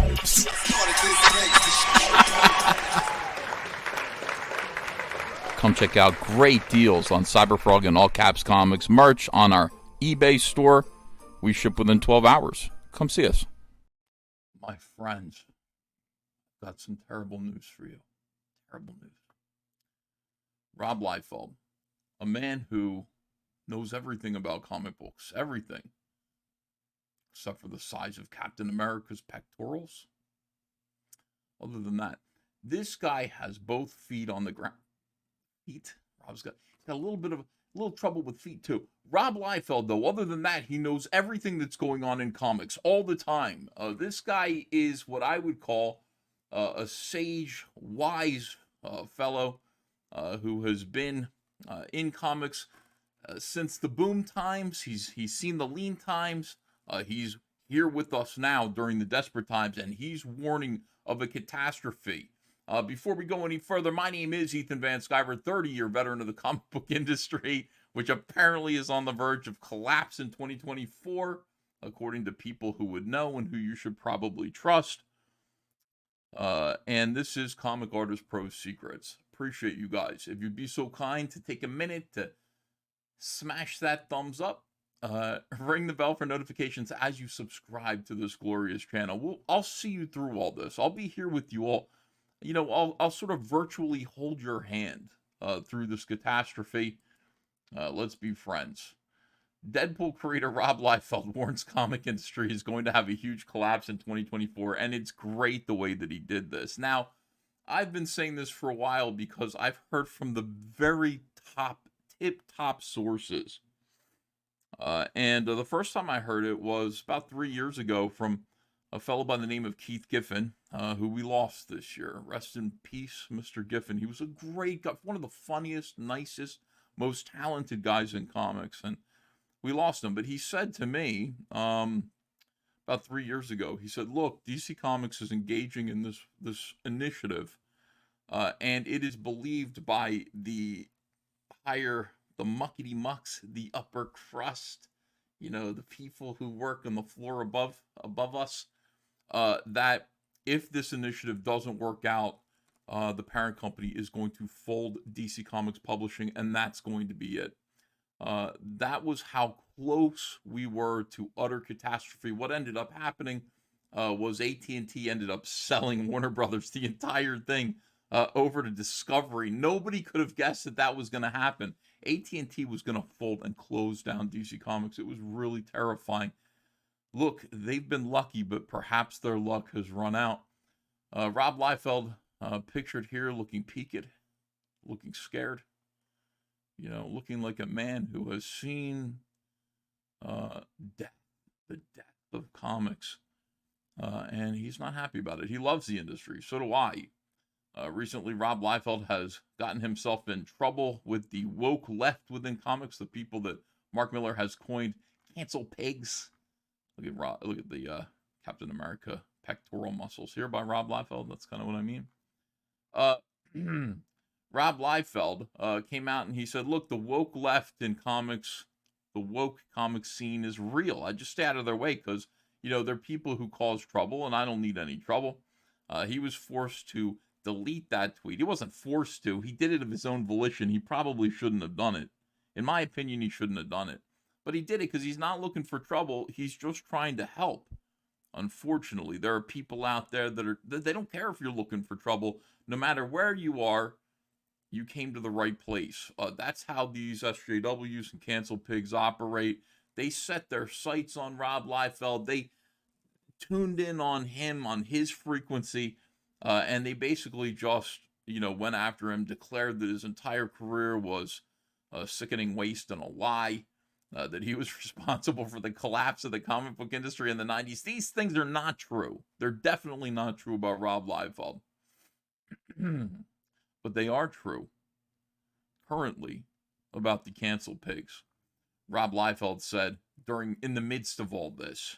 vibes. Come check out great deals on Cyberfrog and All Caps Comics merch on our eBay store. We ship within 12 hours. Come see us. My friends, got some terrible news for you. Terrible news. Rob Liefeld, a man who knows everything about comic books, everything, except for the size of Captain America's pectorals. Other than that, this guy has both feet on the ground. Rob's got a little trouble with feet too. Rob Liefeld, though, other than that, he knows everything that's going on in comics all the time. This guy is what I would call a sage, wise fellow who has been in comics since the boom times. He's seen the lean times. He's here with us now during the desperate times, and he's warning of a catastrophe. Before we go any further, my name is Ethan Van Sciver, 30-year veteran of the comic book industry, which apparently is on the verge of collapse in 2024, according to people who would know and who you should probably trust. And this is Comic Artist Pro Secrets. Appreciate you guys. If you'd be so kind to take a minute to smash that thumbs up, ring the bell for notifications as you subscribe to this glorious channel. I'll see you through all this. I'll be here with you all. You know, I'll sort of virtually hold your hand through this catastrophe. Let's be friends. Deadpool creator Rob Liefeld warns comic industry is going to have a huge collapse in 2024, and it's great the way that he did this. Now, I've been saying this for a while because I've heard from the very tip-top sources. And the first time I heard it was about 3 years ago from a fellow by the name of Keith Giffen, who we lost this year. Rest in peace, Mr. Giffen. He was a great guy, one of the funniest, nicest, most talented guys in comics, and we lost him. But he said to me about 3 years ago, he said, look, DC Comics is engaging in this initiative, and it is believed by the muckety-mucks, the upper crust, you know, the people who work on the floor above us, that if this initiative doesn't work out, the parent company is going to fold DC Comics Publishing, and that's going to be it. That was how close we were to utter catastrophe. What ended up happening was AT&T ended up selling Warner Brothers, the entire thing, over to Discovery. Nobody could have guessed that that was going to happen. AT&T was going to fold and close down DC Comics. It was really terrifying. Look, they've been lucky, but perhaps their luck has run out. Rob Liefeld, pictured here, looking peaked, looking scared. You know, looking like a man who has seen death, the death of comics. And he's not happy about it. He loves the industry. So do I. Recently, Rob Liefeld has gotten himself in trouble with the woke left within comics, the people that Mark Miller has coined cancel pigs. Look at the Captain America pectoral muscles here by Rob Liefeld. That's kind of what I mean. Rob Liefeld came out and he said, look, the woke left in comics, the woke comic scene is real. I just stay out of their way because, you know, they're people who cause trouble, and I don't need any trouble. He was forced to delete that tweet. He wasn't forced to. He did it of his own volition. He probably shouldn't have done it. In my opinion, he shouldn't have done it. But he did it because he's not looking for trouble. He's just trying to help. Unfortunately, there are people out there they don't care if you're looking for trouble. No matter where you are, you came to the right place. That's how these SJWs and cancel pigs operate. They set their sights on Rob Liefeld. They tuned in on him, on his frequency, and they basically just, you know, went after him, declared that his entire career was a sickening waste and a lie, that he was responsible for the collapse of the comic book industry in the 90s. These things are not true. They're definitely not true about Rob Liefeld. But they are true currently about the cancel pigs. Rob Liefeld said in the midst of all this,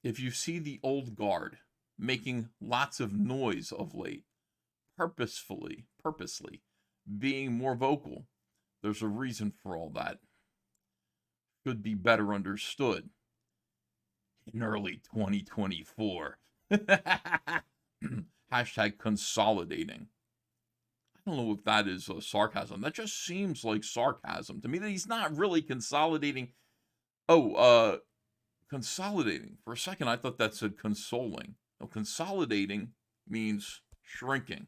if you see the old guard making lots of noise of late, purposely being more vocal, there's a reason for all that. Should be better understood. in early 2024. Hashtag consolidating. I don't know if that is sarcasm. That just seems like sarcasm to me, that he's not really consolidating. Oh, consolidating. For a second, I thought that said consoling. No, consolidating means shrinking.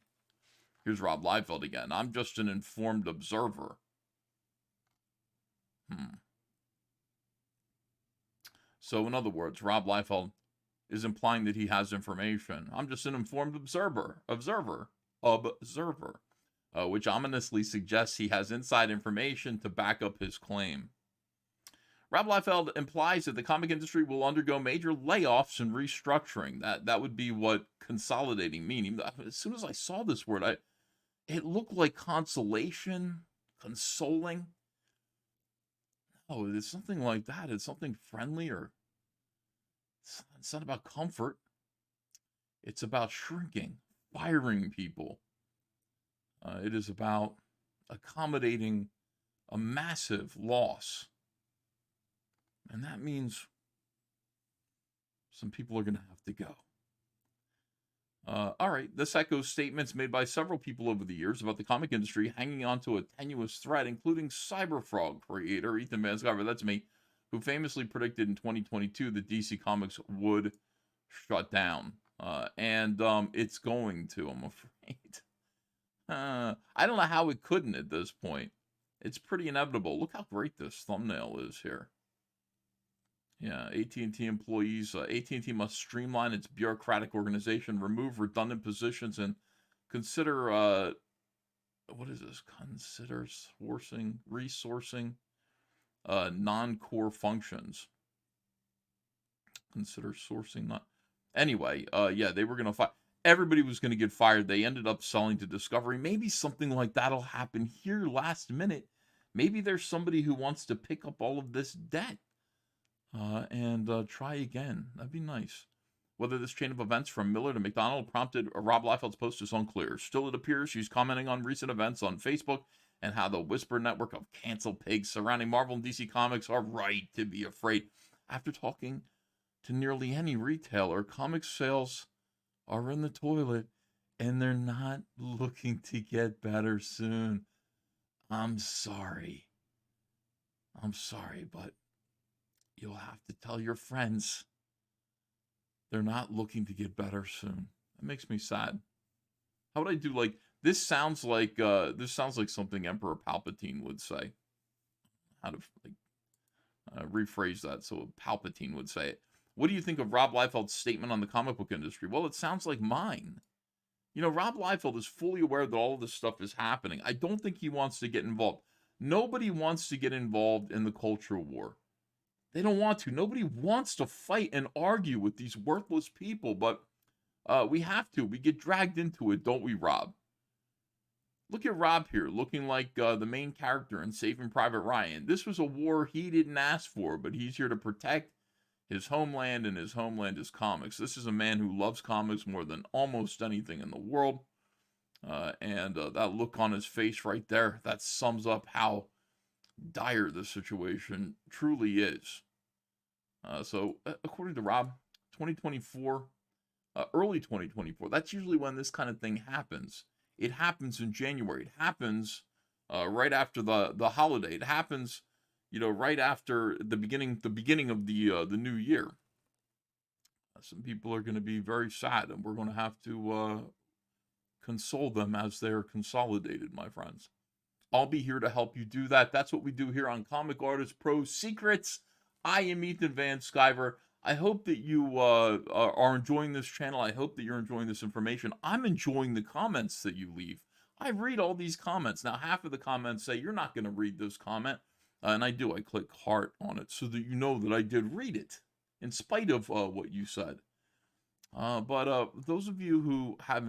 Here's Rob Liefeld again. I'm just an informed observer. So, in other words, Rob Liefeld is implying that he has information. I'm just an informed observer, which ominously suggests he has inside information to back up his claim. Rob Liefeld implies that the comic industry will undergo major layoffs and restructuring. That would be what consolidating means. As soon as I saw this word, it looked like consolation, consoling. Oh, it's something like that. It's something friendly, or it's not about comfort. It's about shrinking, firing people. It is about accommodating a massive loss. And that means some people are going to have to go. All right, this echoes statements made by several people over the years about the comic industry hanging on to a tenuous thread, including Cyberfrog creator Ethan Van Sciver, that's me, who famously predicted in 2022 that DC Comics would shut down. And it's going to, I'm afraid. I don't know how it couldn't at this point. It's pretty inevitable. Look how great this thumbnail is here. Yeah, AT&T employees. AT&T must streamline its bureaucratic organization, remove redundant positions, and consider, what is this? Consider resourcing non-core functions. Consider sourcing not. Anyway, yeah, they were going to fire. Everybody was going to get fired. They ended up selling to Discovery. Maybe something like that'll happen here last minute. Maybe there's somebody who wants to pick up all of this debt and try again. That'd be nice. Whether this chain of events from Miller to McDonald prompted Rob Liefeld's post is unclear. Still, it appears she's commenting on recent events on Facebook and how the whisper network of cancel pigs surrounding Marvel and DC Comics are right to be afraid. After talking to nearly any retailer, comic sales are in the toilet and they're not looking to get better soon. I'm sorry, but you'll have to tell your friends they're not looking to get better soon. That makes me sad. How would I do, like, this sounds like something Emperor Palpatine would say. How to rephrase that so Palpatine would say it. What do you think of Rob Liefeld's statement on the comic book industry? Well, it sounds like mine. You know, Rob Liefeld is fully aware that all of this stuff is happening. I don't think he wants to get involved. Nobody wants to get involved in the culture war. They don't want to. Nobody wants to fight and argue with these worthless people, but we have to. We get dragged into it, don't we, Rob? Look at Rob here, looking like the main character in Saving Private Ryan. This was a war he didn't ask for, but he's here to protect his homeland, and his homeland is comics. This is a man who loves comics more than almost anything in the world. And that look on his face right there, that sums up how dire the situation truly is. So, according to Rob, 2024, early 2024, that's usually when this kind of thing happens. It happens in January. It happens right after the holiday. It happens, right after the beginning of the new year. Some people are going to be very sad, and we're going to have to console them as they're consolidated, my friends. I'll be here to help you do that. That's what we do here on Comic Artist Pro Secrets. I am Ethan Van Sciver. I hope that you are enjoying this channel. I hope that you're enjoying this information. I'm enjoying the comments that you leave. I read all these comments. Now, half of the comments say, you're not going to read this comment. And I do. I click heart on it so that you know that I did read it, in spite of what you said. But those of you who have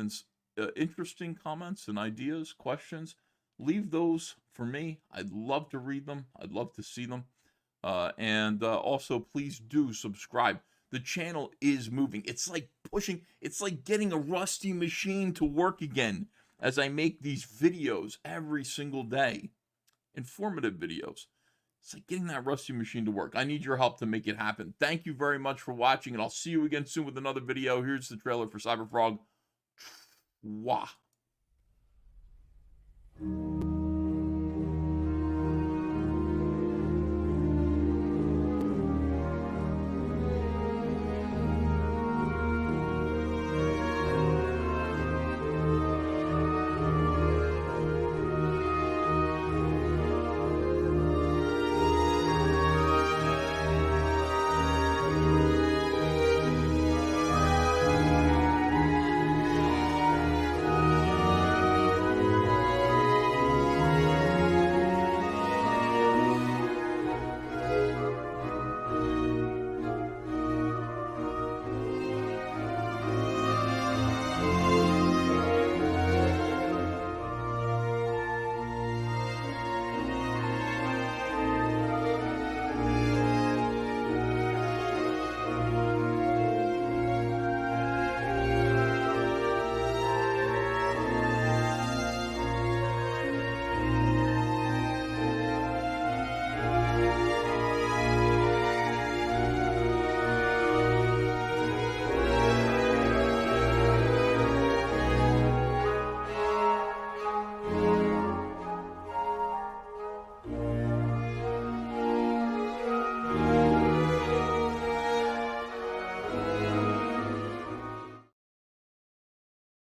interesting comments and ideas, questions, leave those for me. I'd love to read them. I'd love to see them. And also, please do subscribe. The channel is moving. It's like pushing. It's like getting a rusty machine to work again as I make these videos every single day. Informative videos. It's like getting that rusty machine to work. I need your help to make it happen. Thank you very much for watching, and I'll see you again soon with another video. Here's the trailer for Cyberfrog. Wah.